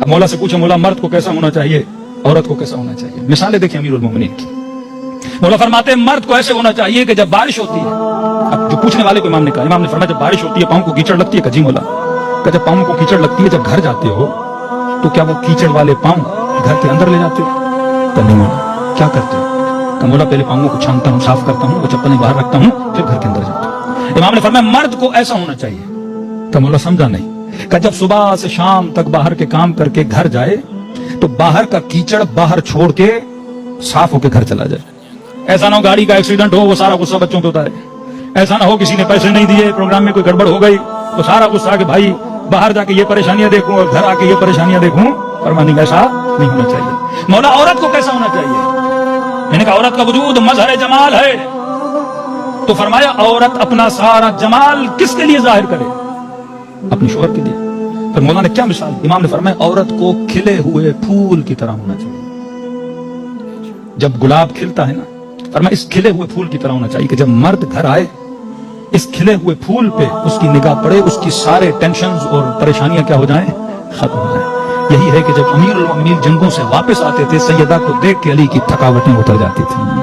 اب مولا سے پوچھے مولا مرد کو کیسا ہونا چاہیے, عورت کو کیسا ہونا چاہیے؟ مثالیں دیکھیں امیر المومنین کی. مولا فرماتے ہیں مرد کو ایسے ہونا چاہیے کہ جب بارش ہوتی ہے, اب جو پوچھنے والے کو امام نے کہا, امام نے فرمایا جب بارش ہوتی ہے پاؤں کو کیچڑ لگتی ہے, کہ جی مولا, کہ جب پاؤں کو کیچڑ لگتی ہے جب گھر جاتے ہو تو کیا وہ کیچڑ والے پاؤں گھر کے اندر لے جاتے ہو؟ کہ نہیں مولا. کیا کرتے ہو؟ کہ مولا پہلے پاؤں کو چھانتا ہوں, صاف کرتا ہوں, وہ چپل باہر رکھتا ہوں, پھر گھر کے اندر جاتا ہوں. امام نے فرمایا مرد کو ایسا ہونا چاہیے. کہ مولا سمجھا نہیں. کہ جب صبح سے شام تک باہر کے کام کر کے گھر جائے تو باہر کا کیچڑ باہر چھوڑ کے صاف ہو کے گھر چلا جائے. ایسا نہ ہو گاڑی کا ایکسیڈنٹ ہو وہ سارا غصہ بچوں پہ اتارے. ایسا نہ ہو کسی نے پیسے نہیں دیے, پروگرام میں کوئی گڑبڑ ہو گئی تو سارا غصہ کہ بھائی باہر جا کے یہ پریشانیاں دیکھوں اور گھر آ کے یہ پریشانیاں دیکھوں. فرمایا ایسا نہیں ہونا چاہیے. مولا عورت کو کیسا ہونا چاہیے؟ میں نے کہا عورت کا وجود مظہر جمال ہے. تو فرمایا عورت اپنا سارا جمال کس کے لیے ظاہر کرے؟ اپنے شوہر کے لیے. پھر مولا نے کیا مثال, امام نے فرمایا عورت کو کھلے ہوئے پھول کی طرح ہونا چاہیے. جب گلاب کھلتا ہے نا, فرمایا اس کھلے ہوئے پھول کی طرح ہونا چاہیے کہ جب مرد گھر آئے اس کھلے ہوئے پھول پہ اس کی نگاہ پڑے, اس کی سارے ٹینشنز اور پریشانیاں کیا ہو جائیں, ختم ہو جائیں. یہی ہے کہ جب امیر المومنین جنگوں سے واپس آتے تھے سیدہ کو دیکھ کے علی کی تھکاوٹیں اتر جاتی تھیں.